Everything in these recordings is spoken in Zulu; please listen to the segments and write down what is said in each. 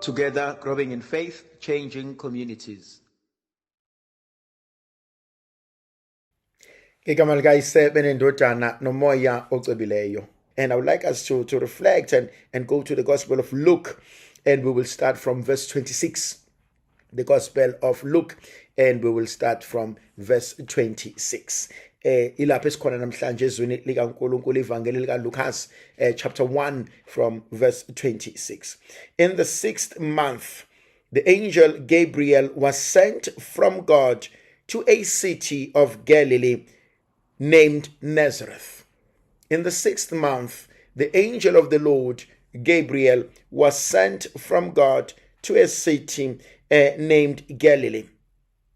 Together, growing in faith, changing communities. Igama likayisebe nendodana nomoya ocebileyo. And I would like us to reflect and go to the Gospel of Luke, and we will start from verse 26. The Gospel of Luke, and we will start from verse 26. Ilapho esikhona namhlanje ezweni likaNkulunkulu ivangeli likaLukas chapter 1 from verse 26. In the 6th month, the angel Gabriel was sent from God to a city of Galilee named Nazareth. In the 6th month, the angel of the Lord Gabriel was sent from God to a city named Galilee,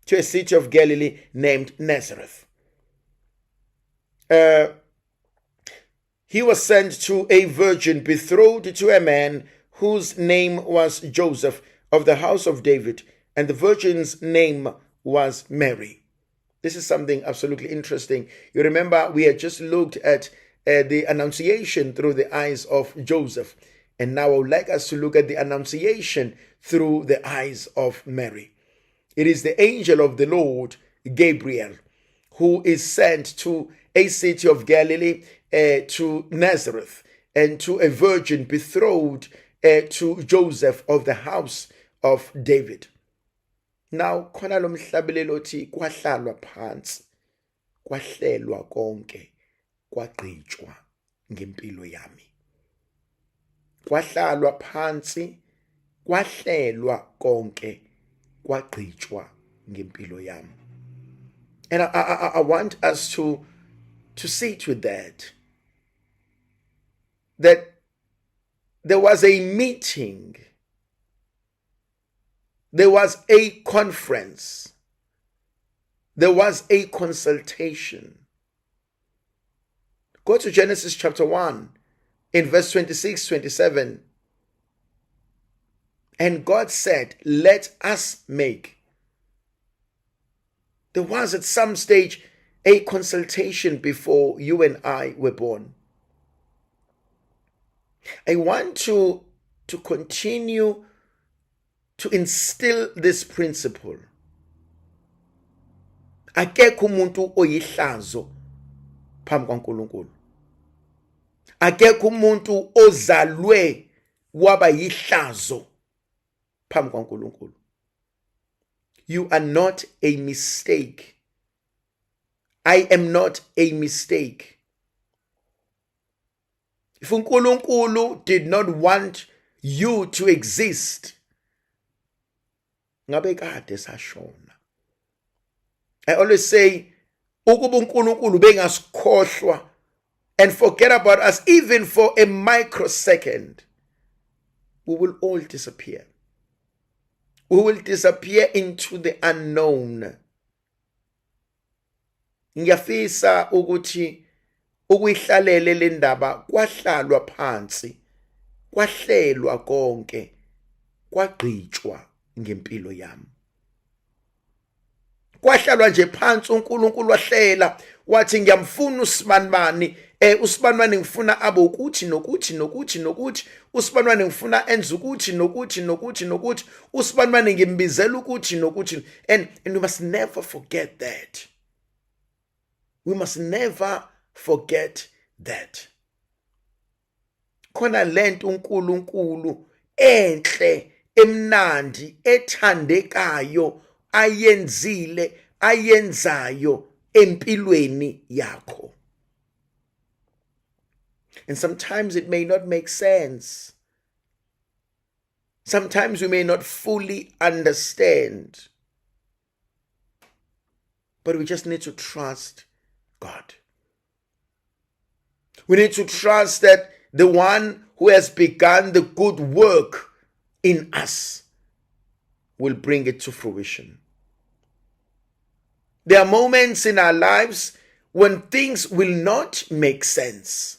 to a city of Galilee named Nazareth. He was sent to a virgin betrothed to a man whose name was Joseph of the house of David, and the virgin's name was Mary. This is something absolutely interesting. You remember we had just looked at the Annunciation through the eyes of Joseph, and now I would like us to look at the Annunciation through the eyes of Mary. It is the angel of the Lord, Gabriel, who is sent to a city of Galilee, to Nazareth, and to a virgin betrothed to Joseph of the house of David. Now, khona lo mhlabelelo othi kwahlalwa phansi, kwahlelwa konke, kwagqitshwa ngempilo yami. Kwahlalwa phansi, kwahlelwa konke, kwagqitshwa ngempilo yami. And I want us to sit with that there was a meeting, there was a conference, there was a consultation. Go to Genesis chapter 1 in verse 26, 27. And God said, let us make. There was at some stage a consultation before you and I were born. I want to continue to instill this principle. Akekho umuntu oyihlazo phambi kwaNkulunkulu. Akekho umuntu ozalwe waba yihlazo phambi kwaNkulunkulu. You are not a mistake. I am not a mistake. If uNkulunkulu did not want you to exist, ngabe kade sashona. I always say, ukuba uNkulunkulu bengasikhohlwa and forget about us even for a microsecond, we will all disappear. We will disappear into the unknown. Ngiyafisa ukuthi ukuyihlalele le ndaba kwahlalwa phansi, kwahlelwa konke, kwagqitshwa ngempilo yami. Kwahlalwa nje phansi uNkulunkulu wahlela wathi ngiyamfuna uSibanibani, uSibanibani ngifuna abe ukuthi nokuthi nokuthi nokuthi, uSibanibani ngifuna enze ukuthi nokuthi nokuthi nokuthi, uSibanibani ngimbizela ukuthi nokuthi. And we must never forget that. We must never forget that. Khona lento uNkulunkulu enhle, emnandi, ethandekayo ayenzile, ayenzayo empilweni yakho. And sometimes it may not make sense. Sometimes we may not fully understand. But we just need to trust God. We need to trust that the one who has begun the good work in us will bring it to fruition. There are moments in our lives when things will not make sense.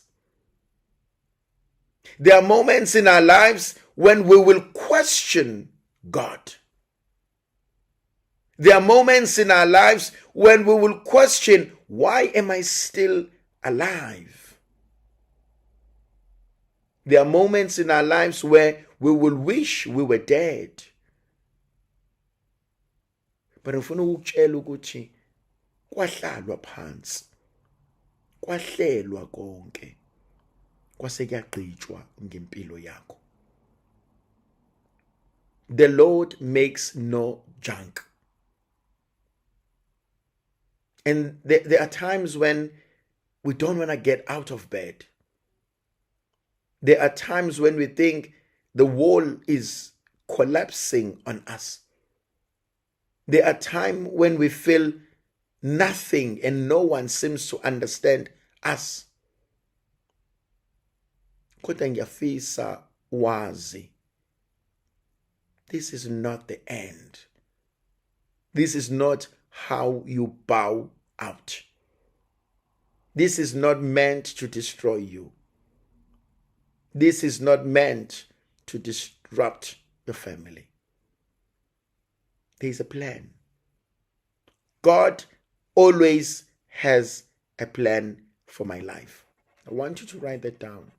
There are moments in our lives when we will question God. There are moments in our lives when we will question, why am I still alive? There are moments in our lives where we will wish we were dead. But ngifuna ukutshela ukuthi kwahlalwa phansi, kwahlelwa konke, kwase kuyagqitshwa ngempilo yakho. The Lord makes no junk. And there are times when we don't want to get out of bed. There are times when we think the wall is collapsing on us. There are times when we feel nothing and no one seems to understand us. Kodwa ngiyafisa wazi, this is not the end. This is not how you bow out. This is not meant to destroy you. This is not meant to disrupt your family. There is a plan. God always has a plan for my life. I want you to write that down.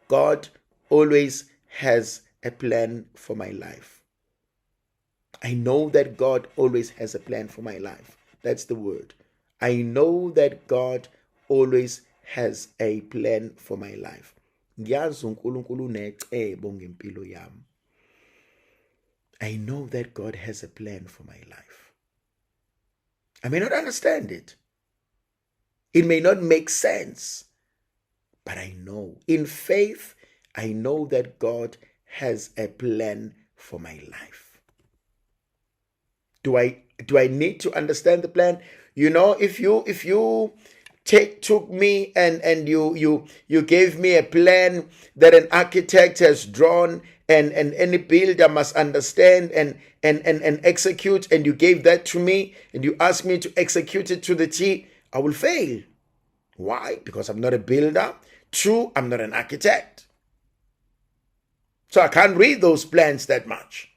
God always has a plan for my life. I know that God always has a plan for my life. That's the word. I know that God always has a plan for my life. Ngiyazi uNkulunkulu unecebo ngempilo yami. I know that God has a plan for my life. I may not understand it. It may not make sense. But I know. In faith, I know that God has a plan for my life. Do I need to understand the plan? You know, if you took me and you gave me a plan that an architect has drawn and any builder must understand and execute, and you gave that to me and you asked me to execute it to the T, I will fail. Why? Because I'm not a builder. 2, I'm not an architect. So I can't read those plans that much.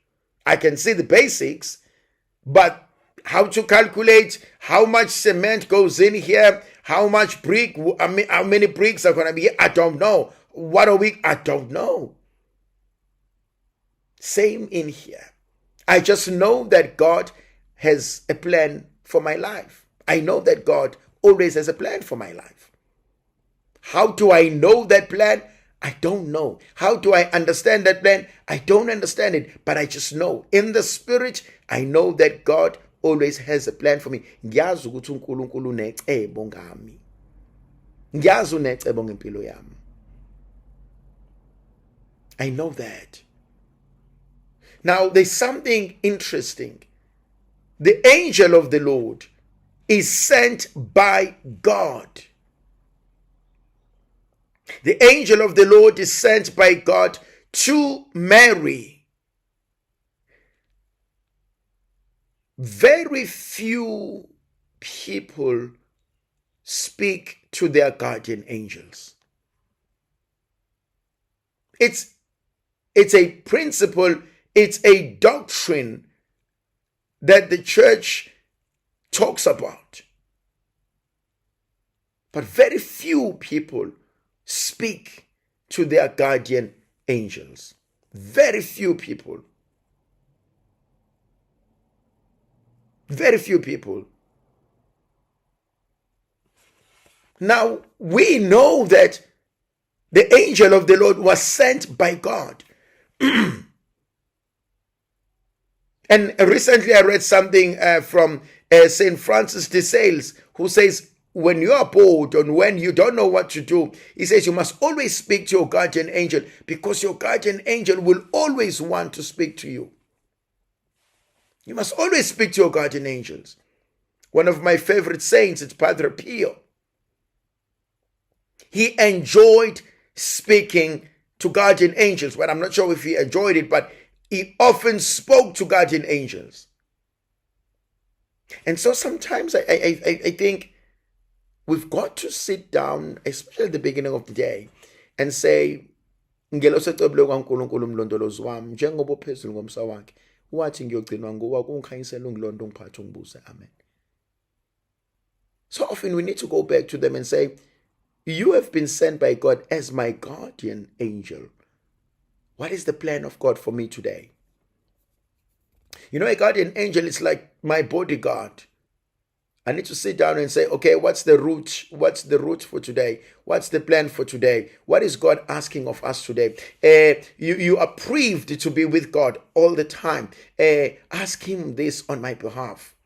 I can see the basics, but how to calculate how much cement goes in here, how much brick, how many bricks are going to be here, I don't know. What a week, I don't know. Same in here. I just know that God has a plan for my life. I know that God always has a plan for my life. How do I know that plan? I don't know. How do I understand that plan? I don't understand it, but I just know. In the spirit, I know that God always has a plan for me. Ngiyazi ukuthi uNkulunkulu unecebo ngami. Ngiyazi unecebo ngempilo yami. I know that. Now, there's something interesting. The angel of the Lord is sent by God. The angel of the Lord is sent by God to Mary. Very few people speak to their guardian angels. It's a principle, it's a doctrine that the church talks about. But very few people speak to their guardian angels. Very few people. Very few people. Now, we know that the angel of the Lord was sent by God. And recently I read something from St. Francis de Sales, who says, when you are bored and when you don't know what to do, he says you must always speak to your guardian angel, because your guardian angel will always want to speak to you. You must always speak to your guardian angels. One of my favorite saints is Padre Pio. He enjoyed speaking to guardian angels. Well, I'm not sure if he enjoyed it, but he often spoke to guardian angels. And so sometimes I think we've got to sit down, especially at the beginning of the day, and say, ngelo secebule kwaNkulunkulu umlondolozi wami njengoba uphezulu ngomsa wakhe wathi ngiyogcinwa nguwe kungikhanyisela ungilonda ungiphathe ungibuse. Amen. So often we need to go back to them and say, you have been sent by God as my guardian angel. What is the plan of God for me today? You know, a guardian angel is like my bodyguard. I need to sit down and say, okay, what's the route? What's the route for today? What's the plan for today? What is God asking of us today? You are prived to be with God all the time. Ask him this on my behalf.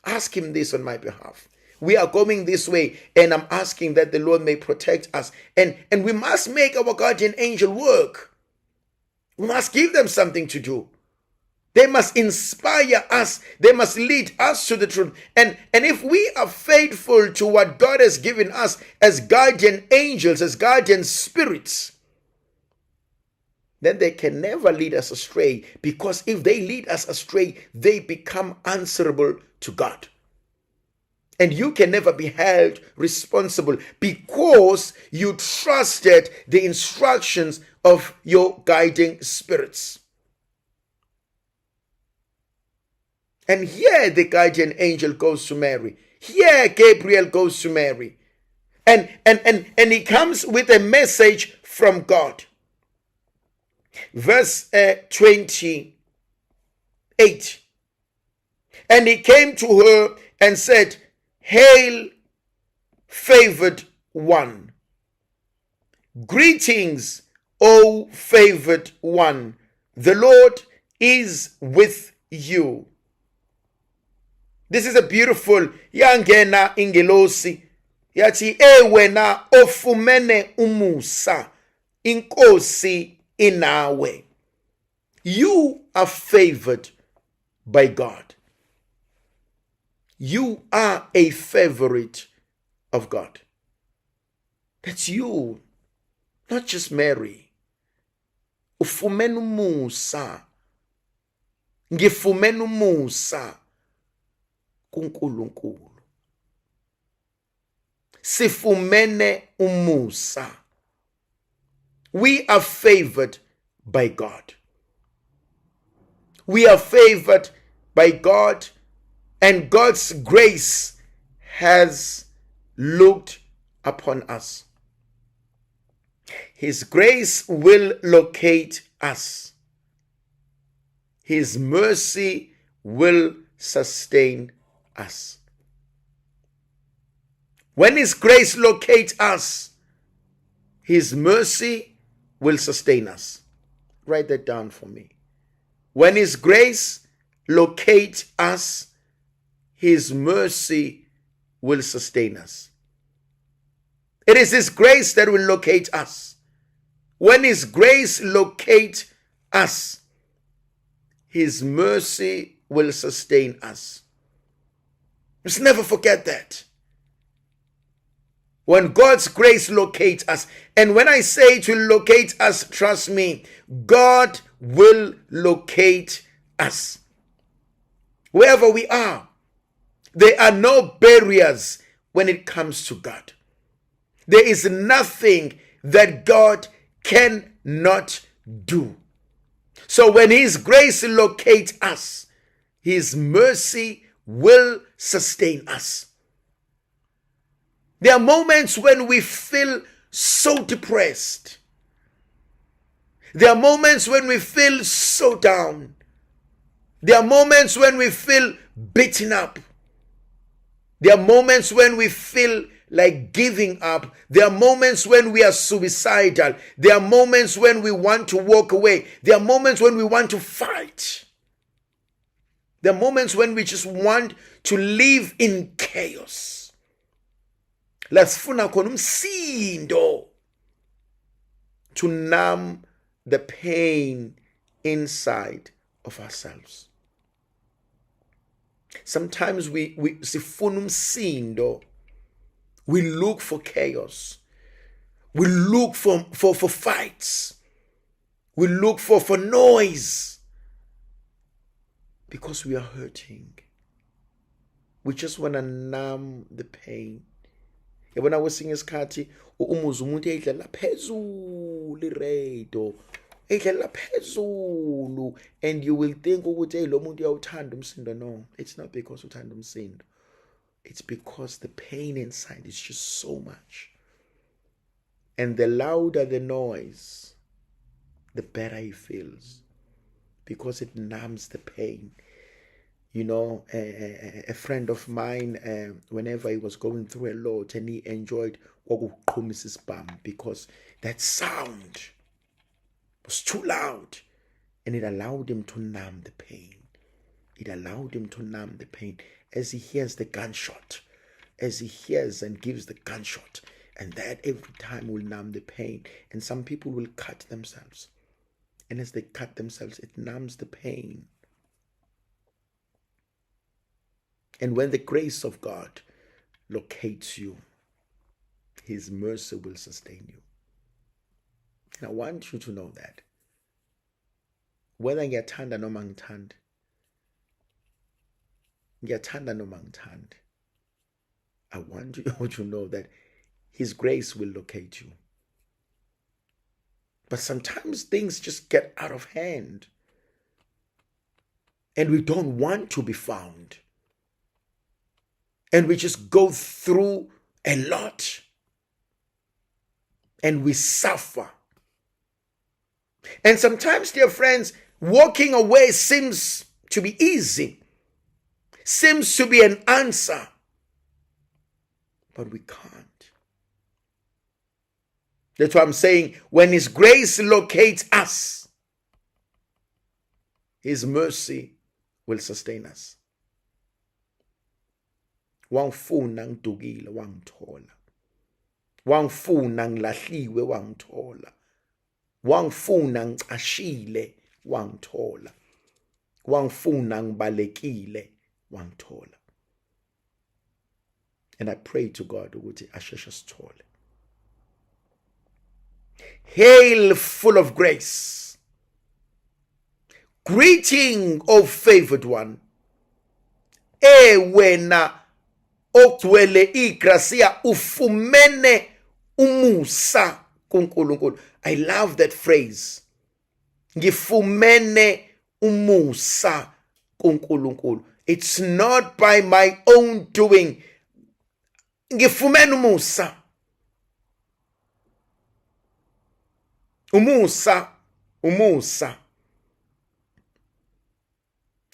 Ask him this on my behalf. We are going this way, and I'm asking that the Lord may protect us. And we must make our guardian angel work. We must give them something to do. They must inspire us. They must lead us to the truth. And if we are faithful to what God has given us as guardian angels, as guardian spirits, then they can never lead us astray. Because if they lead us astray, they become answerable to God. And you can never be held responsible because you trusted the instructions of your guiding spirits. And here the guardian angel goes to Mary. Here Gabriel goes to Mary. And he comes with a message from God. Verse 28. And he came to her and said, Hail, favored one. Greetings, O favored one. The Lord is with you. This is a beautiful yangena ingelosi yathi wena ofumene umusa inkosi inawe. You are favored by God. You are a favorite of God. That's you, not just Mary. Ufumene umusa. Ngifumene umusa. kuNkulunkulu. Sifumene umusa. We are favored by God. We are favored by God, and God's grace has looked upon us. His grace will locate us. His mercy will sustain us. When His grace locates us, His mercy will sustain us. Write that down for me. When His grace locates us, His mercy will sustain us. It is His grace that will locate us. When His grace locates us, His mercy will sustain us. Let's never forget that. When God's grace locates us, and when I say it will locate us, trust me, God will locate us. Wherever we are, there are no barriers when it comes to God. There is nothing that God cannot do. So when His grace locates us, His mercy will sustain us. There are moments when we feel so depressed. There are moments when we feel so down. There are moments when we feel beaten up. There are moments when we feel like giving up. There are moments when we are suicidal. There are moments when we want to walk away. There are moments when we want to fight. There are moments when we just want to live in chaos. Lasifuna khona umsindo to numb the pain inside of ourselves. Sometimes we sifuna umsindo. We look for chaos. We look for fights. We look for noise. Because we are hurting. We just want to numb the pain. Yabona kwesinye isikhathi umuzi umuntu eyidlela phezulu iredo. Eyidlela phezulu, and you will think ukuthi hey lo muntu uyawuthanda umsindo. No, it's not because uthanda umsindo. It's because the pain inside is just so much. And the louder the noise, the better he feels, because it numbs the pain. You know, a friend of mine, whenever he was going through a lot, and he enjoyed Mrs. Bam, because that sound was too loud, and it allowed him to numb the pain. It allowed him to numb the pain as he hears the gunshot, as he hears and gives the gunshot, and that every time will numb the pain. And some people will cut themselves, and as they cut themselves, it numbs the pain. And when the grace of God locates you, His mercy will sustain you. And I want you to know that. Whether ngiyathanda noma ngithanda, I want you to know that His grace will locate you. But sometimes things just get out of hand, and we don't want to be found. And we just go through a lot, and we suffer. And sometimes, dear friends, walking away seems to be easy, seems to be an answer, but we can't. That's why I'm saying, when His grace locates us, His mercy will sustain us. Wangifuna ngidukile wangithola. Wangifuna ngilahliwe wangithola. Wangifuna ngicashile wangithola. Wangifuna ngibalekile wangithola. And I pray to God ukuthi asheshe sithole. Hail, full of grace. Greeting, O favored one. Wena ogcwele igracia, ufumene umusa kuNkulunkulu. I love that phrase. Ngifumene umusa kuNkulunkulu. It's not by my own doing. Ngifumene umusa. Umusa.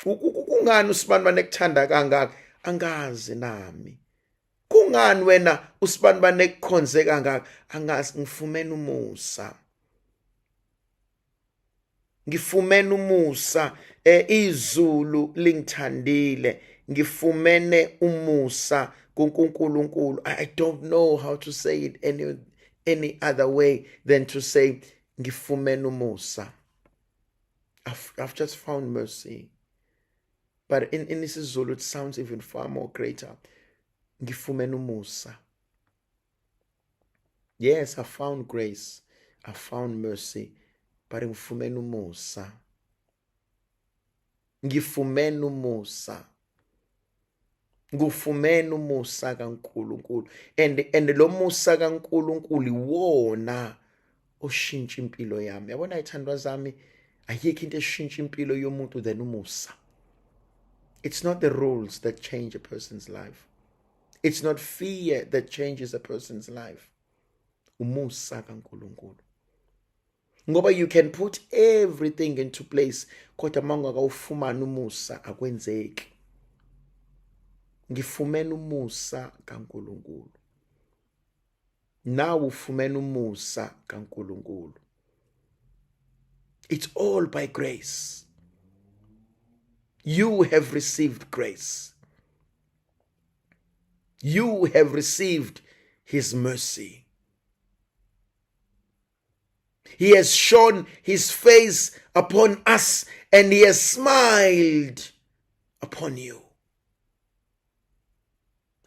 Kungani uSibani ekuthanda kangaka? Angazi nami. Kungani wena uSibani ekukhonze kangaka? Angazi. Ngifumene umusa. Ngifumene umusa. Izulu lingithandile. Ngifumene umusa kuNkulunkulu. I don't know how to say it any other way than to say ngifumene umusa. I've just found mercy. But in isiZulu it sounds even far more greater. Ngifumene umusa. Yes, I found grace. I found mercy. But ngifumene umusa. Ngifumene umusa. Ngufumene umusa kaNkulunkulu. And lo musa kaNkulunkulu iwona oshintsha impilo yami. Yabona ithandwa zami, ayikho into eshintsha impilo yomuntu than umusa. It's not the rules that change a person's life. It's not fear that changes a person's life. Umusa kaNkulunkulu. Ngoba you can put everything into place, kodwa mangakawufumana umusa akwenzeki. Ngifumene umusa kaNkulunkulu. Now ufumene umusa kaNkulunkulu. It's all by grace. You have received grace. You have received His mercy. He has shown His face upon us, and He has smiled upon you.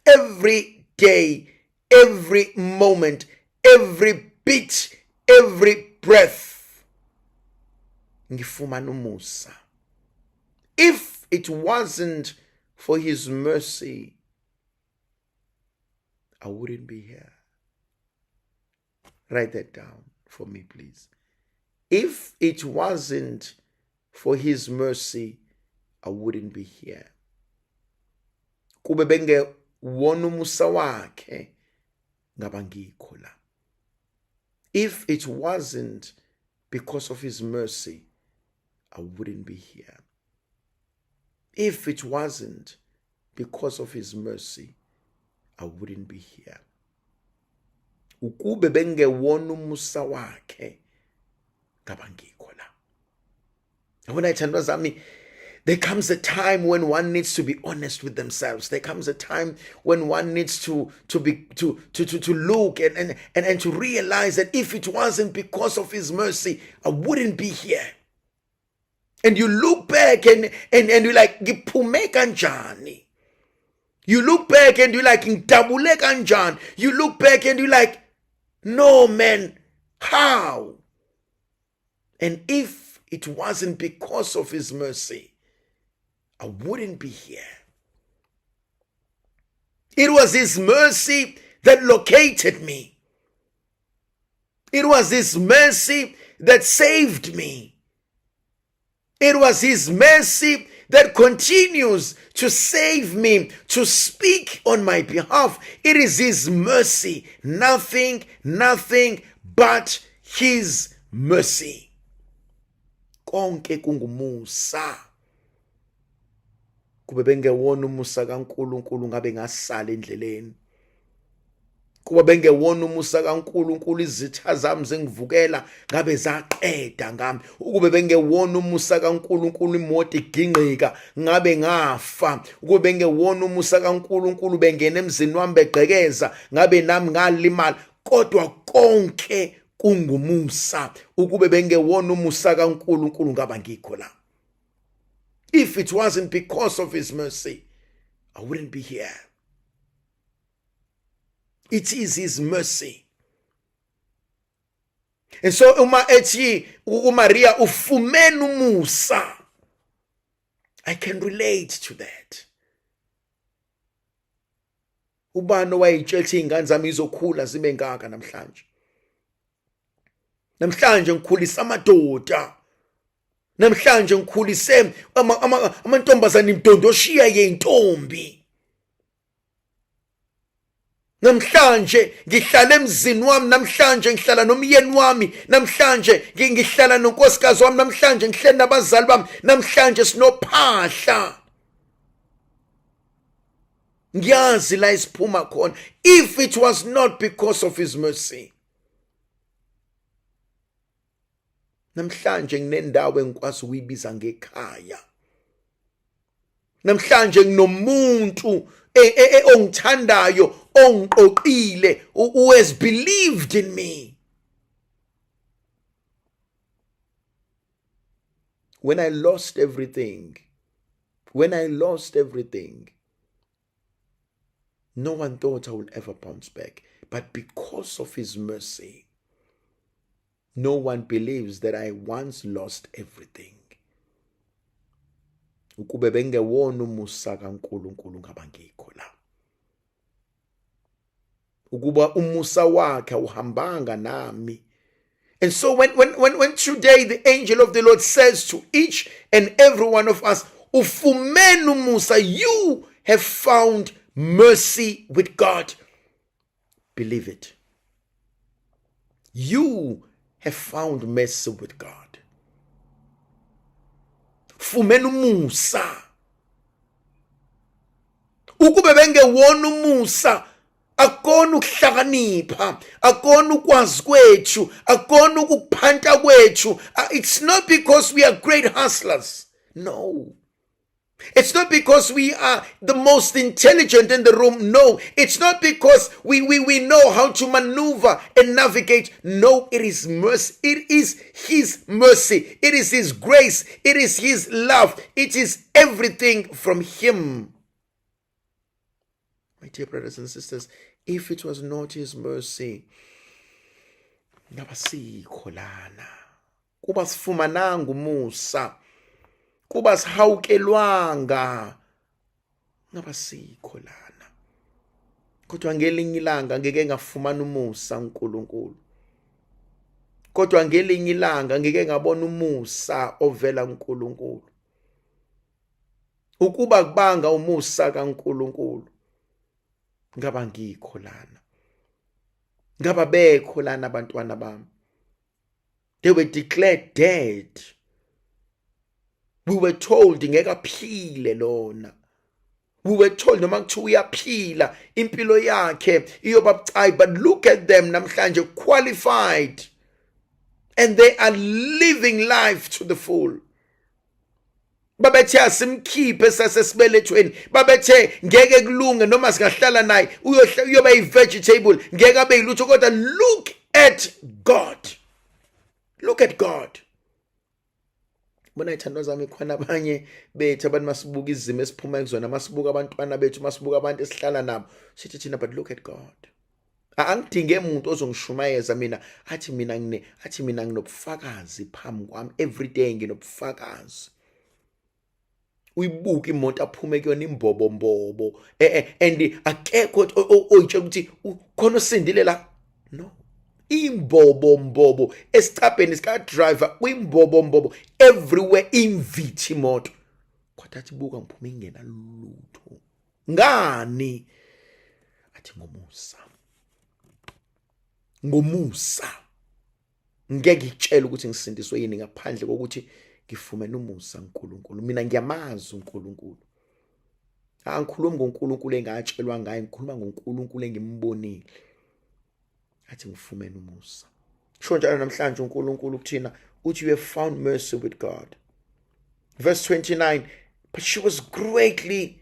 Every day, every moment, every beat, every breath. Ngifumana umusa. If it wasn't for His mercy, I wouldn't be here. Write that down for me, please. If it wasn't for His mercy, I wouldn't be here. Kube bengewona umusa wakhe ngaba ngikho la. If it wasn't because of his mercy, I wouldn't be here. If it wasn't because of his mercy, I wouldn't be here. Ukube bengewona umusa wakhe, ngabangikho la. And when I tell zami, there comes a time when one needs to be honest with themselves. There comes a time when one needs to look and to realize that if it wasn't because of his mercy, I wouldn't be here. And you look back and you're like, ngiphume kanjani? You look back and you're like, ngidabule kanjani? You look back and you're like, no man, how? And if it wasn't because of his mercy, I wouldn't be here. It was his mercy that located me. It was his mercy that saved me. It was his mercy that continues to save me, to speak on my behalf. It is his mercy, nothing but his mercy. Konke kungumusa. Kube bengewona umusa kaNkulunkulu ngabe ngasala endleleni. Kuba bengewona umusa kaNkulunkulu izitha zami zengivukela ngabe zaqeda ngami. Ukube bengewona umusa kaNkulunkulu imoto igingqika ngabe ngafa. Ukube bengewona umusa kaNkulunkulu bengena emzini wami begqekeza ngabe nami ngalimala. Kodwa konke kungumusa. Ukube bengewona umusa kaNkulunkulu ngaba ngikho la. If it wasn't because of his mercy, I wouldn't be here. It is his mercy. And so uma ethi uMaria ufumene umusa. I can relate to that. Ubani wayitshela ingane zami izokhula zibe ngaka namhlanje. Namhlanje ngikhulisa amadoda. Namhlanje ngikhulise amantombazane imdondoshiya yentombi. Namhlanje ngihlala emzini wami, namhlanje ngihlala nomyeni wami, namhlanje ngihlala nonkosikazi wami, namhlanje ngihlala nabazali bami, namhlanje sinophahla. Ngiyazi la isiphuma khona. If it was not because of his mercy, namhlanje nginendawo engikwazi ukuyibiza ngekhaya. Namhlanje nginomuntu ongithandayo, ongiqoqile, who has believed in me. When I lost everything, no one thought I would ever bounce back. But because of his mercy, no one believes that I once lost everything. Ukube bengewona umusa kaNkulunkulu ngaba ngikho la. Ukuba umusa wakhe uhambanga nami. And so when today the angel of the Lord says to each and every one of us, ufumene umusa, you have found mercy with God. Believe it. You have found mercy with God. Fumene umusa. Ukube bengewona umusa, akona ukuhlakanipha, akona ukwazi kwethu, akona ukuphanta kwethu. It's not because we are great hustlers. No. It's not because we are the most intelligent in the room. No. It's not because we know how to maneuver and navigate. No, it is mercy. It is his mercy. It is his grace. It is his love. It is everything from him. My dear brothers and sisters, if it was not his mercy, ngaba sikho lana. Kuba sifumananga umusa. Kuba sihawukelwanga, ngaba sikho lana. Kodwa ngelinye ilanga ngeke ngafumana umusa uNkulunkulu. Kodwa ngelinye ilanga ngeke ngabona umusa ovela kuNkulunkulu. Ukuba kubanga umusa kaNkulunkulu, ngaba ngikho lana. ngababekho lana abantwana bami. They were declared dead. We were told ngeke aphile lona. We were told noma kuthiwa uyaphila impilo yakhe iyoba bucayi, but look at them namhlanje qualified and they are living life to the full. Babethe asimkhiphe sasesibelethweni, babethe ngeke kulunge noma singahlala naye uyoba yi-vegetable, ngeke abe yilutho, kodwa look at God. Look at God. Bona ithandwa zami khona abanye bethu abantu masibuka izimo esiphuma kuzona, masibuka abantwana bethu, masibuka abantu esihlala nabo, sithi thina, but look at God. Angidinge umuntu ozongishumayeza mina athi mina nginobufakazi phambi kwami, every day nginobufakazi. Uyibuka imoto aphume kuyona imbobombobo and akekho oyitshela ukuthi khona osindile la. No. Imbobombobo esicabheni sika driver, kwimbobombobo everywhere, imvithi imoto, kodwa athi buka ngiphume ingena lutho. Ngani? Athi ngomusa. Ngeke ngitshela ukuthi ngisindiswe yini ngaphandle kokuthi ngifumene umusa uNkulunkulu. Mina ngiyamazi uNkulunkulu. Angikhulumi ngoNkulunkulu engatshelwa ngaye, ngikhuluma ngoNkulunkulu engimbonile. Athi ngifumene umusa. Sho njalo namhlanje uNkulunkulu kuthina uthi you have found mercy with God. Verse 29, but she was greatly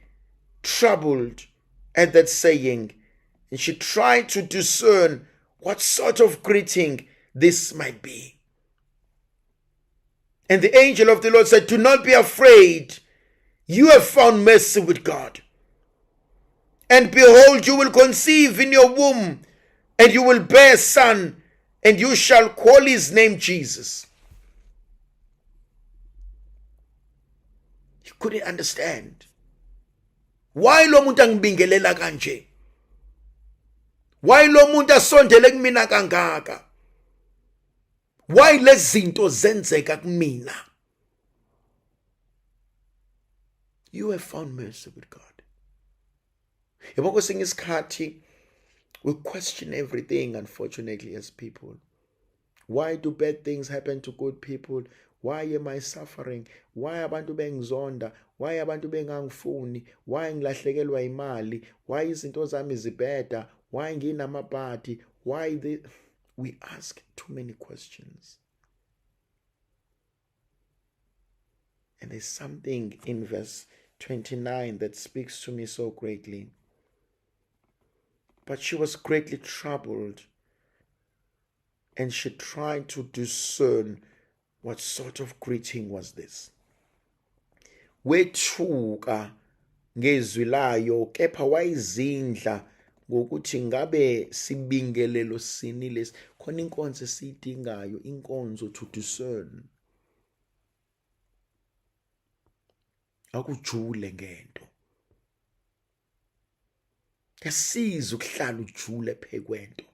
troubled at that saying, and she tried to discern what sort of greeting this might be. And the angel of the Lord said, do not be afraid. You have found mercy with God. And behold, you will conceive in your womb, and you will bear a son, and you shall call his name Jesus. He couldn't understand. Why lo muntu angibingelela kanje? Why lo muntu asondele kumina kangaka? Why lezinto zenzeka kumina? You have found mercy with God. Yebo kwesinye isikhathi we question everything, unfortunately, as people. Why do bad things happen to good people? Why am I suffering? Why abantu bengizonda? Why abantu bengangifuni? Why ngilahlekelwa imali? Why izinto zami zibheda? Why nginamabhadi? Why the... We ask too many questions. And there's something in verse 29 that speaks to me so greatly. But she was greatly troubled, and she tried to discern what sort of greeting was this. Wethuka ngezwi layo, kepha wayizindla ngokuthi ngabe sibingelelo sini lesi. Khona inkonzo esiyidingayo, inkonzo to discern. Akujule ngento. Yasiza ukuhlala ujule phekwento.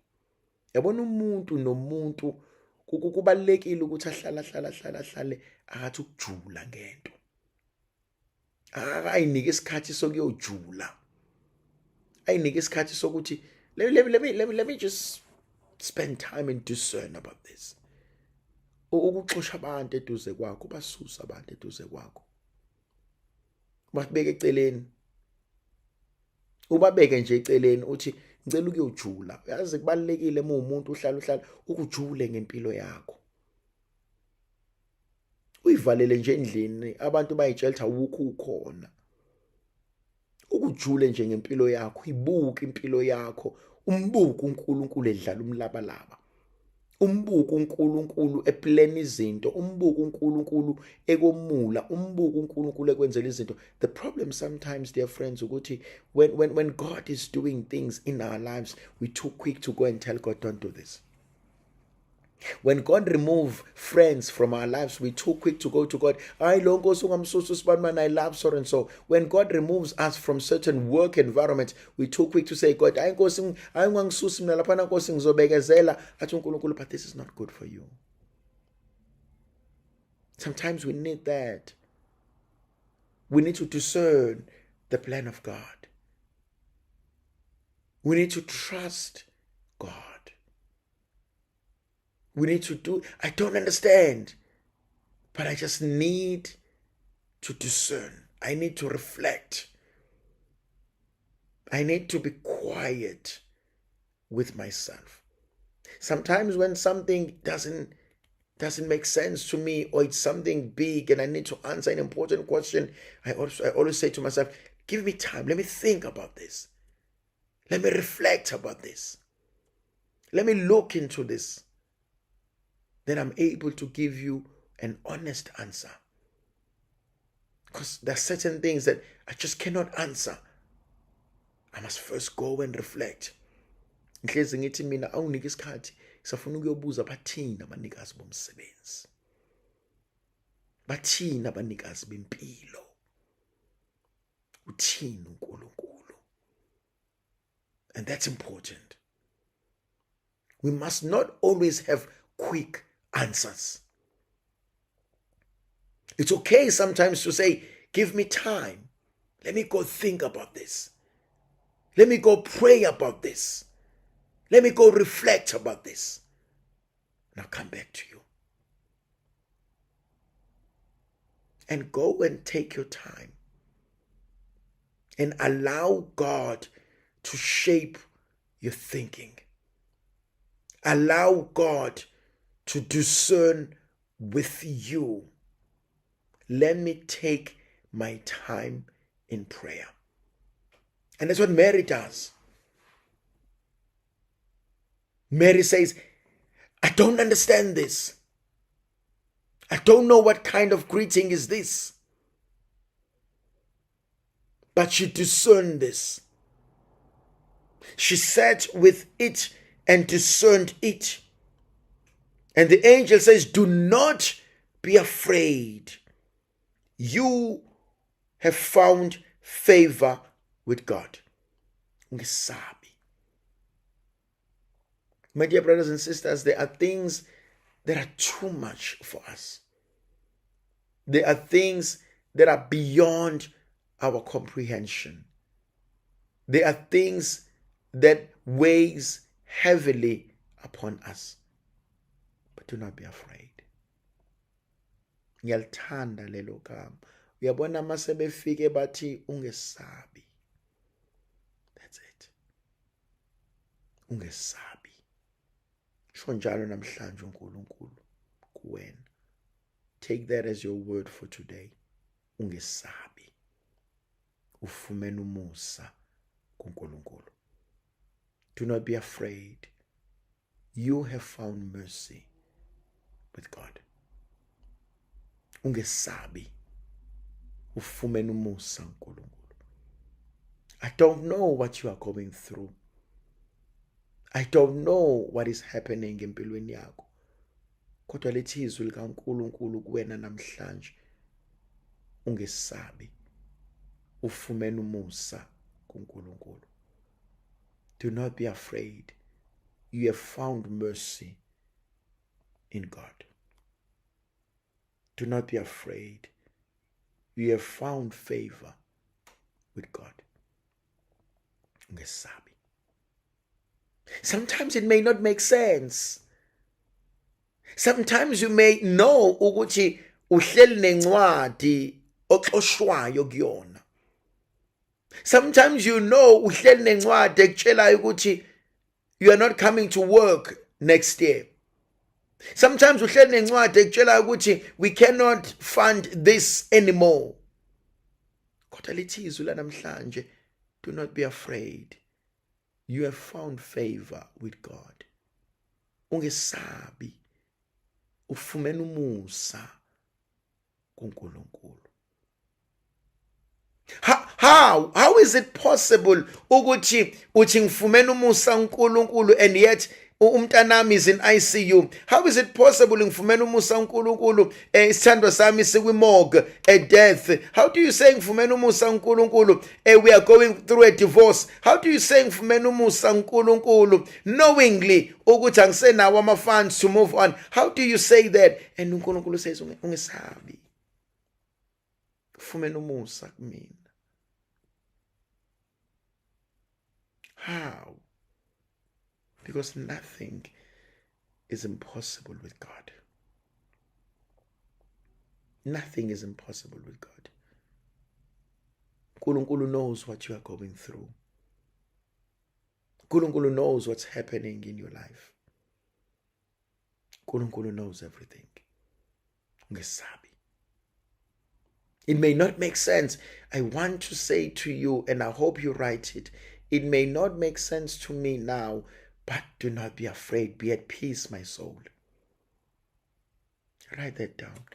Yabona umuntu nomuntu kubalekile ukuthi ahlale akathi ukujula ngento. Ayinike isikhathi sokuyojula. Ayinike isikhathi sokuthi let me just spend time and discern about this. Ukuxosha abantu eduze kwakho, basusa abantu eduze kwakho. Bakubeke eceleni. Ubabeke nje eceleni uthi ngicela ukuyojula. Yazi kubalekile uma umuntu uhlala ukujule ngempilo yakho. Uyivalele nje endlini, abantu bayitshela ukuthi awukho ukhona. Ukujule nje ngempilo yakho, ibuke impilo yakho, umbuke uNkulunkulu edlala umlabalaba. Umbuke uNkulunkulu eplana izinto, umbuke uNkulunkulu ekomula, umbuke uNkulunkulu ekwenzela izinto. The problem sometimes, dear friends, ukuthi when God is doing things in our lives, we're too quick to go and tell God, don't do this. When God remove friends from our lives, we're too quick to go to God. I love so and so. When God removes us from certain work environments, we're too quick to say, God, but this is not good for you. Sometimes we need that. We need to discern the plan of God. We need to trust God. We need to do. I don't understand, but I just need to discern. I need to reflect. I need to be quiet with myself. Sometimes when something doesn't make sense to me, or it's something big and I need to answer an important question, I always say to myself, give me time. Let me think about this. Let me reflect about this. Let me look into this. Then I'm able to give you an honest answer. Because there are certain things that I just cannot answer. I must first go and reflect. Ngihlezi ngithi mina awunike isikhathi safuna ukuyobuza bathini abanikazi bomsebenzi. Bathini abanikazi bempilo. Uthini uNkulunkulu. And that's important. We must not always have quick answers. It's okay sometimes to say, give me time. Let me go think about this. Let me go pray about this. Let me go reflect about this. Now come back to you. And go and take your time. And allow God to shape your thinking. Allow God to discern with you. Let me take my time in prayer. And that's what Mary does. Mary says, I don't understand this. I don't know what kind of greeting is this. But she discerned this. She sat with it and discerned it. And the angel says, do not be afraid. You have found favor with God. My dear brothers and sisters, there are things that are too much for us. There are things that are beyond our comprehension. There are things that weighs heavily upon us. But do not be afraid. Ngiyalithanda lelo gama. Uyabona mase befike bathi ungesabi. That's it. Ungesabi. Sho njalo namhlanje uNkulunkulu kuwena. Take that as your word for today. Ungesabi. Ufumene umusa kuNkulunkulu. Do not be afraid. You have found mercy with God. Ungesabi. Ufumene umusa kuNkulunkulu. I don't know what you are going through. I don't know what is happening empilweni yakho. Kodwa lethi izwi likaNkulunkulu kuwena namhlanje. Ungesabi. Ufumene umusa kuNkulunkulu. Do not be afraid. You have found mercy in God. Do not be afraid. You have found favor with God. Ungesabi. Sometimes it may not make sense. Sometimes you may know ukuthi uhleli nencwadi oxoshwayo kuyona. Sometimes you know uhleli nencwadi ekutshelayo ukuthi you are not coming to work next year. Sometimes uhleli nencwadi ekutshelayo ukuthi we cannot fund this anymore. Kodwa lithi izwi lanamhlanje, do not be afraid. You have found favor with God. Ungesabi. Ufumene umusa kuNkulunkulu. How is it possible ukuthi ngifumene umusa kuNkulunkulu and yet umntanami is in ICU? How is it possible ngifumene umusa kuNkulunkulu isithandwa sami sikwimorgue at death? How do you say ngifumene umusa kuNkulunkulu we are going through a divorce? How do you say ngifumene umusa kuNkulunkulu knowingly ukuthi angisenawo ama funds to move on? How do you say that? And uNkulunkulu says ungesabi. Ufumene umusa kumina. How? Because nothing is impossible with God. Nothing is impossible with God. Nkulunkulu knows what you are going through. Nkulunkulu knows what's happening in your life. Nkulunkulu knows everything. Ungesabi. It may not make sense. I want to say to you, and I hope you write it, it may not make sense to me now, but do not be afraid. Be at peace, my soul. Write that down.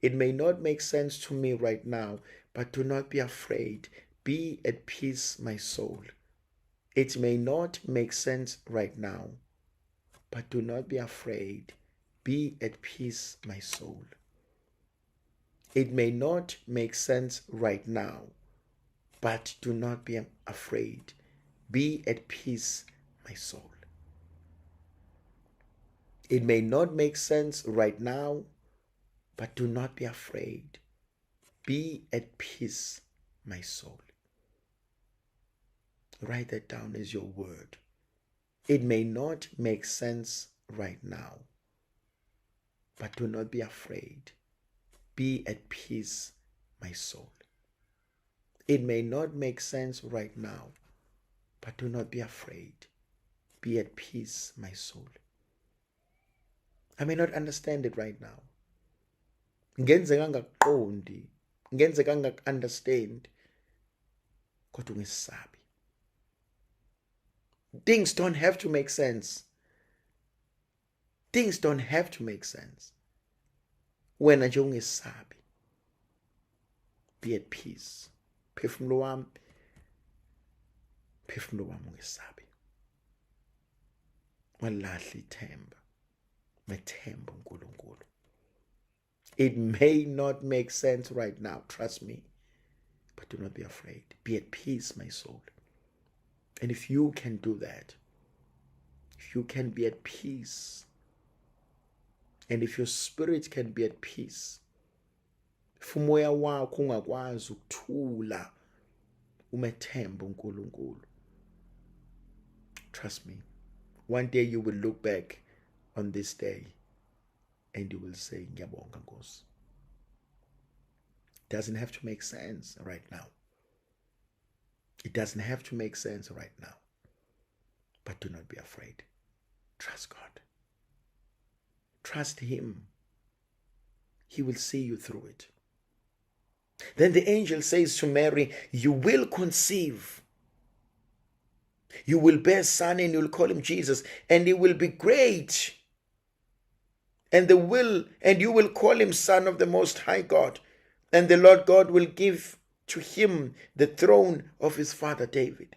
It may not make sense to me right now, but do not be afraid. Be at peace, my soul. It may not make sense right now, but do not be afraid. Be at peace, my soul. It may not make sense right now, but do not be afraid. Be at peace, my soul. It may not make sense right now, but do not be afraid. Be at peace, my soul. Write that down as your word. It may not make sense right now, but do not be afraid. Be at peace, my soul. It may not make sense right now, but do not be afraid. Be at peace, my soul. I may not understand it right now. Ngenzeka ngakuqondi, ngenzeka ngaku-understand, kodwa ungesabi. Things don't have to make sense. Things don't have to make sense. Wena nje ungesabi. Be at peace. Phefumulo wami, phefumulo wami ungesabi. Walahla ithemba. Methemba uNkulunkulu. It may not make sense right now, trust me, but do not be afraid. Be at peace, my soul. And if you can do that, if you can be at peace, and if your spirit can be at peace, if umoya wakho ungakwazi ukuthula umethemba uNkulunkulu, trust me, one day you will look back on this day and you will say, Ngiyabonga Nkosi. It doesn't have to make sense right now. It doesn't have to make sense right now. But do not be afraid. Trust God. Trust Him. He will see you through it. Then the angel says to Mary, you will conceive. You will bear a son and you will call him Jesus, and he will be great. And you will call him Son of the Most High God. And the Lord God will give to him the throne of his father David.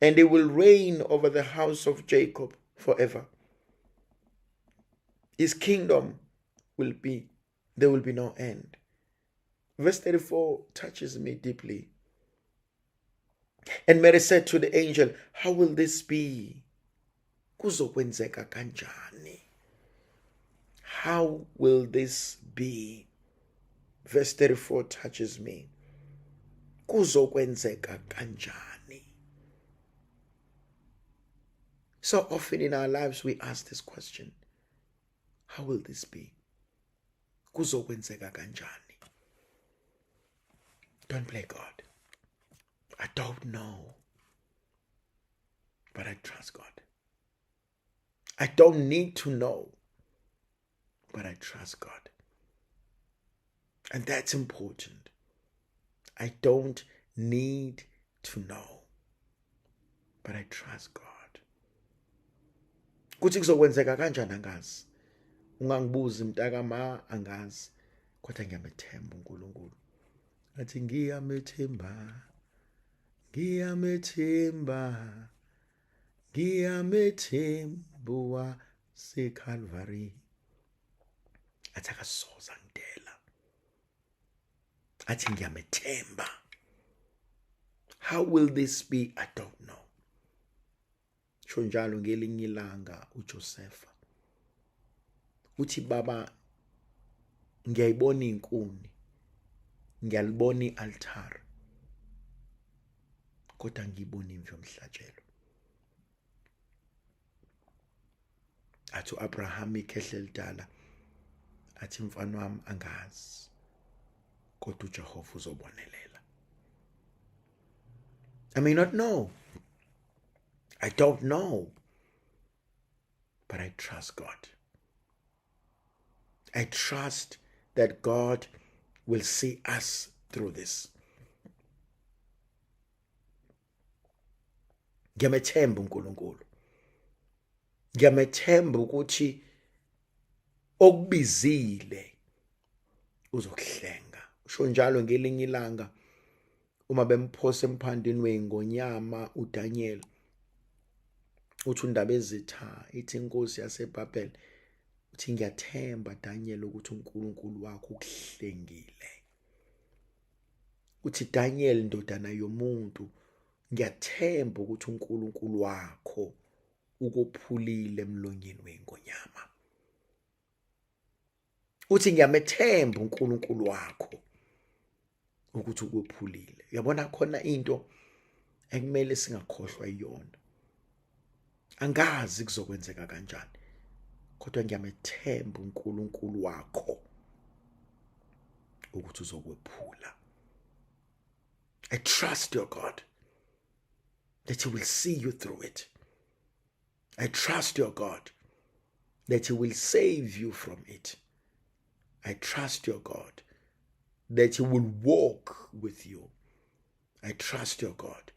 And he will reign over the house of Jacob forever. His kingdom there will be no end. Verse 34 touches me deeply. And Mary said to the angel, how will this be? Kuzokwenzeka kanjani? How will this be? Verse 34 touches me. Kuzokwenzeka kanjani? So often in our lives we ask this question. How will this be? Kuzokwenzeka kanjani? Don't play God. I don't know. But I trust God. I don't need to know. But I trust God. And that's important. I don't need to know. But I trust God. Kuthi kuzokwenzeka kanjani angazi. Ungangibuzi mntakama angazi. Kodwa ngiyamethemba uNkulunkulu. Athi ngiyamethemba. Ngiyamethemba seCalvary. Athi akasoza ngidela. Athi ngiyamethemba. How will this be? I don't know. Sho njalo ngelinye ilanga uJosepha uthi baba ngiyayibona inkuni, ngiyalibona ialtar, kodwa ngiyibona imvu yomhlatshelo. athi uAbraham ikhehle lidala athi mfana wami angazi kodwa uJehova uzobonelela. I may not know. I don't know. But I trust God. I trust that God will see us through this. Ngiyamethemba uNkulunkulu. Ngiyamethemba ukuthi okubizile uzokuhlenga. Usho njalo ngelinye ilanga uma bemphosa emphandeni weingonyama uDaniel uthi undaba ezitha ithi inkosi yaseBhabhele uthi ngiyathemba Daniel ukuthi uNkulunkulu wakho ukuhlengile. Uthi Daniel ndodana yomuntu ngiyathemba ukuthi uNkulunkulu wakho ukuphulile emlonyeni weingonyama. Uthi ngiyamethemba uNkulunkulu wakho ukuthi ukuphulile. Uyabona khona into ekumele singakhohlwa iyona. Angazi kuzokwenzeka kanjani kodwa ngiyamethemba uNkulunkulu wakho ukuthi uzokwephula. I trust your God that he will see you through it. I trust your God that he will save you from it. I trust your God that he will walk with you. I trust your God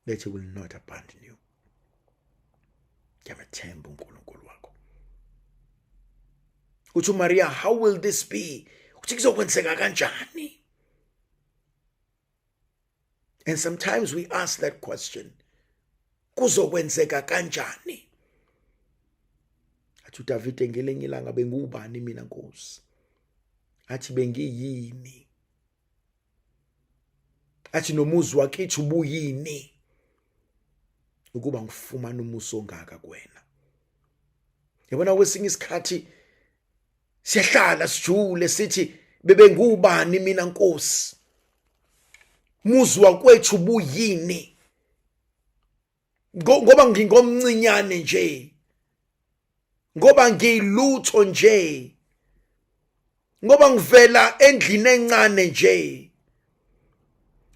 that he will not abandon you. Ngiyamethemba uNkulunkulu wakho. Uthi Maria, how will this be? Uthi kuzokwenzeka kanjani? And sometimes we ask that question. Kuzokwenzeka kanjani? Athi uDavide ngelinye ilanga bengubani mina Nkosi? Athi bengiyini? Athi nomuzi wakithi ubuyini? Ukuba ngifumana umuso ongaka kuwena. Yabona kwesinye isikhathi siyahlala sijule sithi bebengubani mina Nkosi? Umuzi wakwethu ubuyini? Ngoba ngingomncinyane nje. Ngoba ngiyilutho nje. Ngoba ngivela endlini encane nje.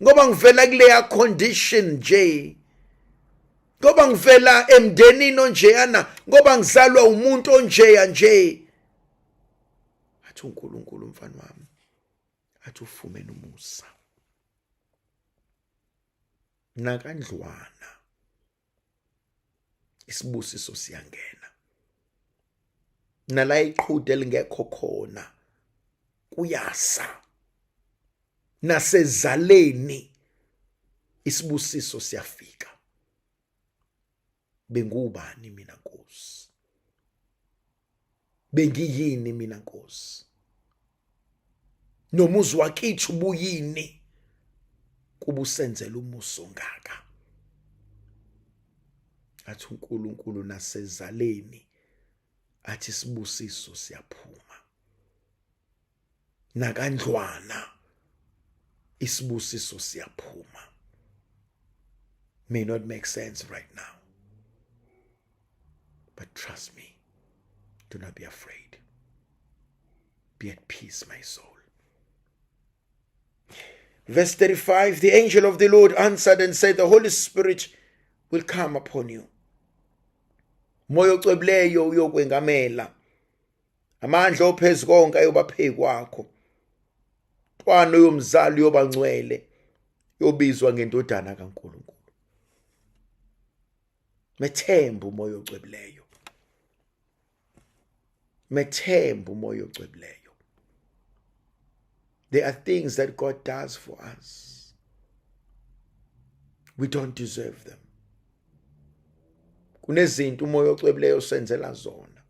Ngoba ngivela kuleya condition nje. Ngoba ngivela emndenini onjeyana, ngoba ngizalwa umuntu onjeya nje. Athi uNkulunkulu mfana wami, athi ufumene umusa. Nakandlwana isibusiso siyangena. Nala iqhude lingekho khona kuyasa. Nasezaleni isibusiso siyafika. Bengubani mina Nkosi? Bengiyini mina Nkosi? Nomuzi wakithi ubuyini? Kuba usenzela umuso ongaka. Athi uNkulunkulu nasezaleni athi isibusiso siyaphuma. Nakandlwana isibusiso siyaphuma. May not make sense right now. But trust me, do not be afraid. Be at peace, my soul. Verse 35, the angel of the Lord answered and said, the Holy Spirit will come upon you. Moya ocwebileyo uyokwengamela. Amandla ophezu konke ayoba phezu kwakho. Umntwana yomzali yobangcwele yobizwa ngendodana kaNkulunkulu. Methemba umoya ocwebileyo. Methemba umoya ocwebileyo. There are things that God does for us. We don't deserve them. Kunezinto umoya ocwebileyo senzela zona.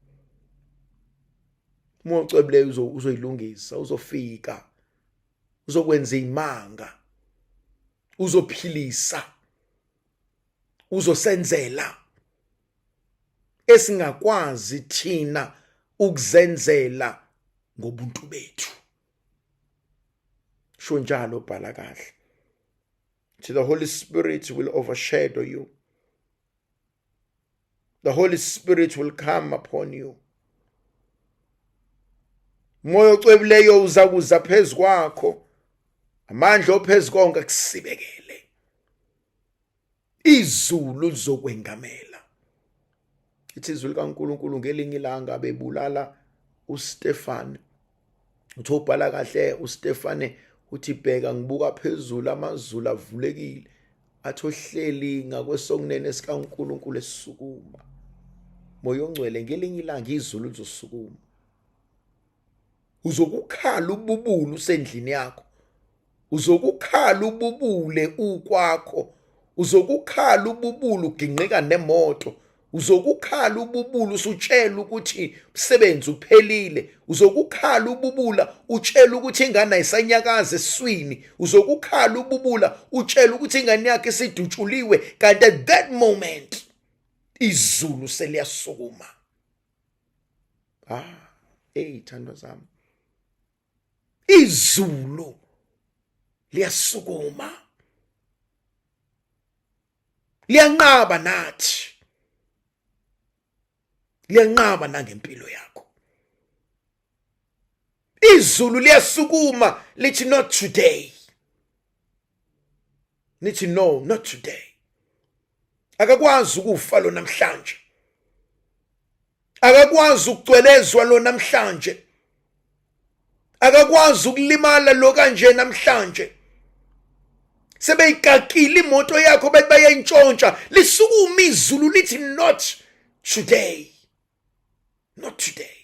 Umoya ocwebileyo uzoyilungisa, uzofika, uzokwenza imanga, uzophilisa, uzosenzela esingakwazi thina ukuzenzela ngobuntu bethu. Sho njalo bhala kahle. The Holy Spirit will overshadow you. The Holy Spirit will come upon you. Moya ocwebileyo uzakuza phezu kwakho. Amandla ophezu konke akusibekele. Izulu lizokwengamela. Ithi izulu kaNkulunkulu ngelinye ilanga bebulala uStefane. Uthi ubhala kahle uStefane uthi bheka ngibuka phezulu amazulu avulekile. Athi ohleli ngakwesokunene sikaNkulunkulu esukuma. Moya ongcwele ngelinye ilanga izulu lizosukuma. Uzokukhala ububule usendlini yakho. Uzokukhala ububule ukwakho. Uzokukhala ububule uginqika nemoto. Uzokukhala ububula usutshela ukuthi umsebenzi uphelile. Uzokukhala ububula utshela ukuthi ingane ayisanyakaza eswini. Uzokukhala ububula utshela ukuthi ingane yakhe isidutshuliwe, kanti at that moment izulu seliyasukuma. Thandwa zami, izulu liyasukuma, liyanqaba nathi, liyanqaba nangempilo yakho. Izulu liyasukuma lithi not today. Nithi no, not today. Akakwazi ukufa lo namhlanje. Akakwazi ukugcwelezwa lo namhlanje. Akakwazi ukulimala lo kanje namhlanje. Sebeyikakile imoto yakho bethi bayayintshontsha, lisukuma izulu lithi not today. Not today.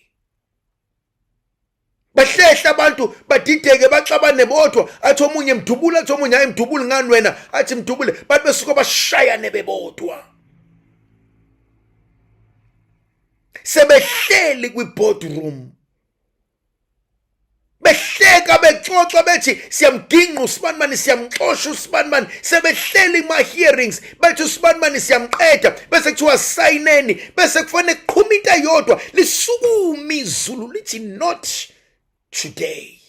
Bahlehla abantu badideke baxabane bodwa, athi omunye mdubula, athi omunye hayi mdubuli ngani wena, athi mdubule, bathi besuka bashayane bebodwa. Sebehleli kwi-boardroom, behleka bexoxa bethi siyamginqa uSibanibani, siyamxosha uSibanibani. Sebehleli ma-hearings bethi uSibanibani siyamqeda, bese kuthiwa sayineni, bese kufanele kuqhuma into eyodwa, lisukuma izulu lithi not today.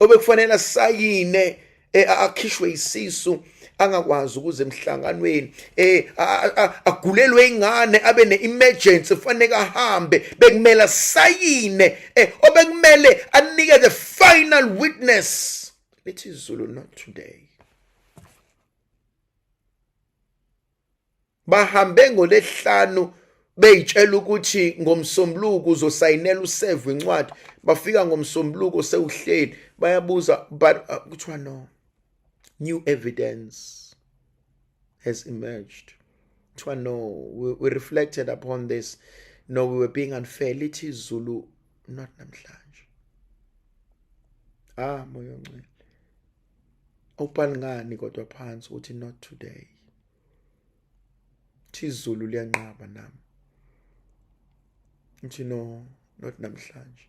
Obekufanele sayine akhishwe isisu, angakwazi ukuze emhlanganweni, agulelwe ingane, abe ne-emergency, kufanele ahambe, bekumele sayine, obekumele anike the final witness, lithi izulu not today. Bahambe ngoLesihlanu beyitshela ukuthi ngomsombuluko uzosayinela useve incwadi. Bafika ngomsombuluko sewuhleli, bayabuza, but kuthiwa no, new evidence has emerged. Kuthiwa no, we reflected upon this. No, we were being unfair. Lithi izulu not namhlanje. Moya ongcwele, awubhali ngani kodwa phansi uthi not today. Lithi izulu liyanqaba nami. Lithi no, not namhlanje.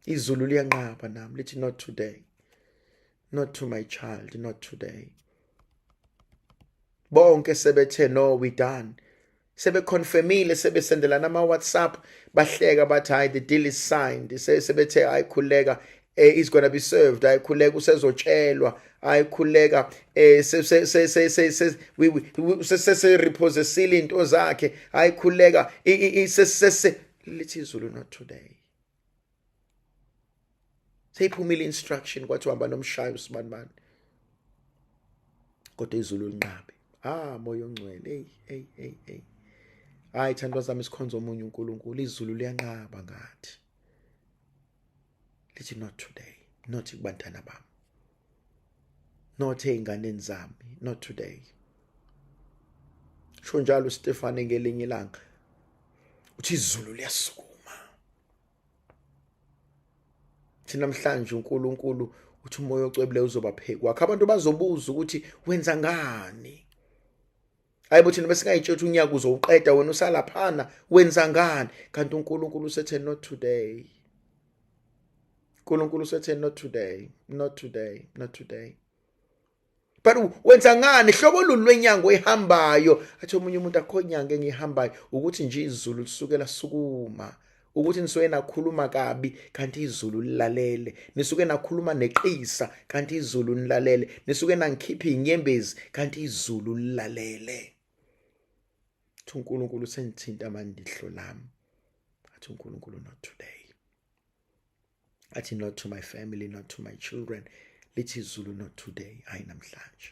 Izulu liyanqaba nami, lithi not today. Not to my child, not today. Bonke sebethe no, we done. Sebeconfirmile, sebesendelana ama-WhatsApp, bahleka bathi hayi the deal is signed. Sebethe hayi khuleka, is going to be served. Hayi khuleka usezotshelwa. Hayi khuleka se repossessile into zakhe. Hayi khuleka lithi izulu not today. Seyiphumile instruction kwathi uhamba nomshayo uSibanibani, kodwa izulu linqabe. Moya ongcwele, hey. Hayi thandwa zami, sikhonza omunye uNkulunkulu, izulu liyanqaba ngathi. Lithi not today, not kubantwana bami, not ey'nganeni zami, not today. Sho njalo uStefane ngelinye ilanga, uthi izulu liyasukuma. Thina namhlanje uNkulunkulu uthi umoya ocwebileyo uzoba phezu kwakho. Abantu bazobuza ukuthi wenza ngani? Hayibo thina besingayitshela unyaka uzowuqeda wena usalaphana, wenza ngani? Kanti uNkulunkulu usethe not today. uNkulunkulu usethe not today, not today, not today. But wenza ngani? Hlobo lulu lwenyanga oyihambayo. Athi omunye umuntu akho nyanga engihambayo ukuthi nje izulu lisukela sukuma. ukuthi nisuke nakhuluma kabi kanti izulu lilalele, nisuke nakhuluma neqisa kanti izulu lilalele, nisuke nangikhipha inyembezi kanti izulu lilalele. Athi uNkulunkulu sengithinta amandihlo lami. Athi uNkulunkulu, not today. Athi not to my family, not to my children. Lithi izulu, not today. Hayi namhlanje.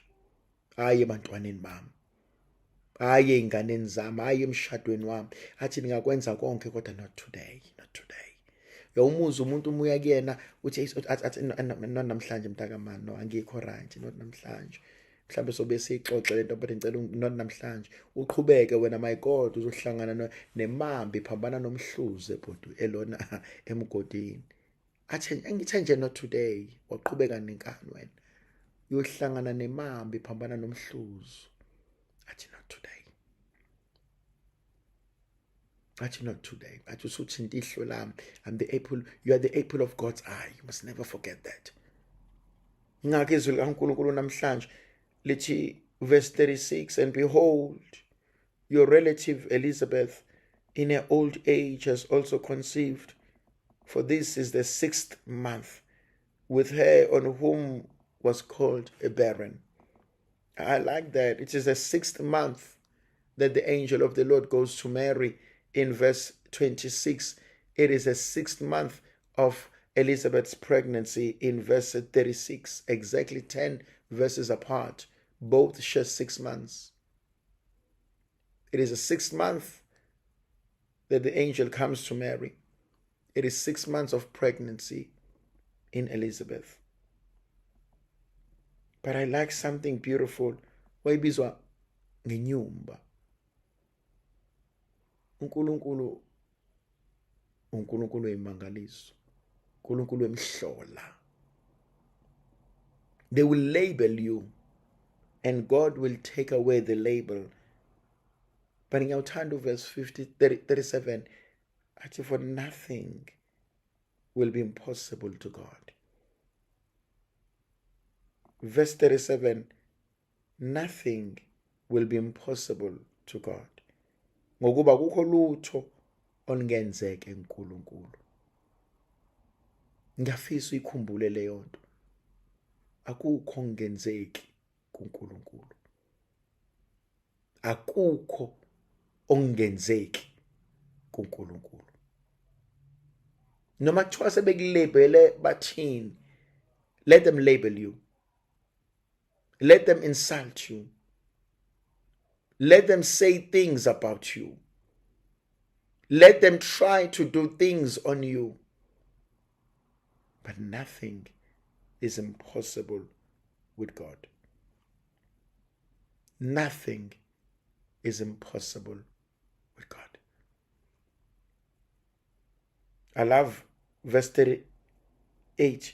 Hayi ebantwaneni bami. Hayi ey'nganeni zami, hayi emshadweni wami. Athi ningakwenza konke kodwa not today, not today. Uyawumuza umuntu umuya kuyena uthi not namhlanje mntakamani, no angikho right, not namhlanje. Mhlawumbe sobe siyixoxe lento but ngicela not namhlanje. Uqhubeke wena, my God, uzohlangana nemambi phambana nomhluzi ebhuti elona emgodini. Athi ngithe nje not today, waqhubeka nenkani wena. Uyohlangana nemambi phambana nomhluzi. Athi not today. Athi not today. Athi usuthinta ihlo lami. I'm the apple, you are the apple of God's eye. You must never forget that. Ngakho izwi likaNkulunkulu namhlanje lithi verse 36, and behold, your relative Elizabeth in her old age has also conceived, for this is the 6th month with her on whom was called a barren. I like that. It is the 6th month that the angel of the Lord goes to Mary in verse 26. It is the 6th month of Elizabeth's pregnancy in verse 36, exactly 10 verses apart. Both share 6 months. It is the 6th month that the angel comes to Mary. It is 6 months of pregnancy in Elizabeth. But I like something beautiful. Wayibizwa ngenyumba. uNkulunkulu wemangaliso. uNkulunkulu wemhlola. They will label you and God will take away the label. But in ngiyawuthanda verse 37, athi for nothing will be impossible to God. Verse 37, nothing will be impossible to God. Ngokuba kukho lutho olungenzeke kuNkulunkulu. Ngiyafisa uyikhumbule leyo nto. Akukho ongenzeki kuNkulunkulu. Akukho ongenzeki kuNkulunkulu. Noma kuthiwa sebekulabele bathini, let them label you. Let them insult you. Let them say things about you. Let them try to do things on you. But nothing is impossible with God. Nothing is impossible with God. I love verse 38.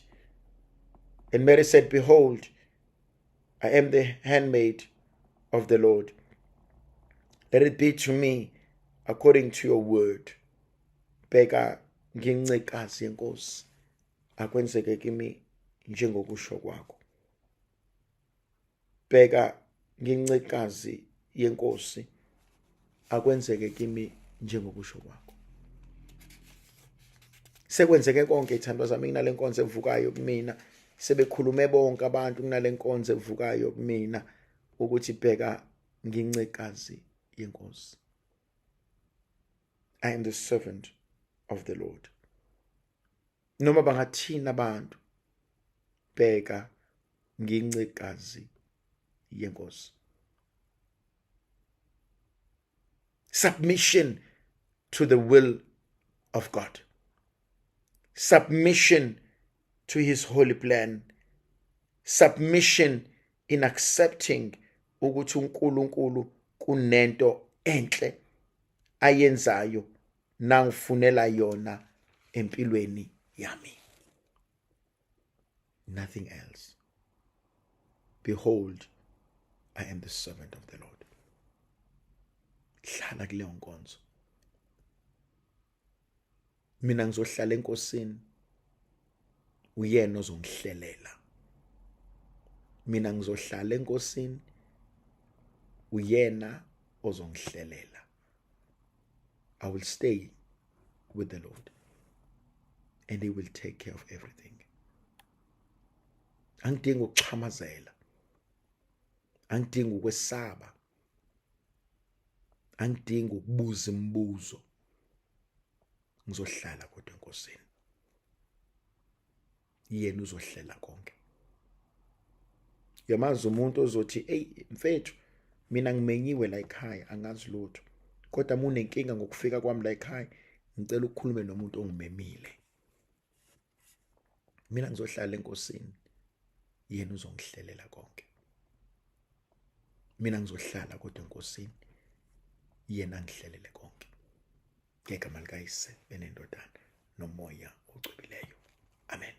And Mary said, behold, I am the handmaid of the Lord. Let it be to me according to your word. Bheka ngincikazi yenkosi, akwenzeke kimi njengokusho kwakho. Bheka ngincikazi yenkosi, akwenzeke kimi njengokusho kwakho. Sekwenzeke konke ithandwa zami kunale nkonzo evukayo kumina. Sebekhulume bonke abantu kunale nkonzo evukayo kumina ukuthi bheka ngincikazi yenkosi. I am the servant of the Lord. Noma bangathina abantu, bheka ngincikazi yenkosi. Submission to the will of God. Submission to his holy plan. Submission in accepting ukuthi uNkulunkulu kunento enhle ayenzayo nangifunela yona empilweni yami. Nothing else. Behold, I am the servant of the Lord. Hlala kuleyo nkonzo. Mina ngizohlala enkosini, uyena ozongihlelela. Mina ngizohlala enkosini, uyena ozongihlelela. I will stay with the Lord, and he will take care of everything. Angidingi ukuxhamazela, angidingi ukwesaba, angidingi ukubuza imibuzo. Ngizohlala kodwa enkosini, yena uzohlela konke. Yamazi umuntu ozothi hey mfethu, mina ngimenyiwe la ekhaya angazi lutho, kodwa uma unenkinga ngokufika kwami la ekhaya ngicela ukukhulume nomuntu ongimemile. Mina ngizohlala enkosini, yena uzongihlelela konke. Mina ngizohlala kodwa enkosini, yena angihlelele konke. Ngegama likaYise benendodana nomoya ogcobileyo. Amen.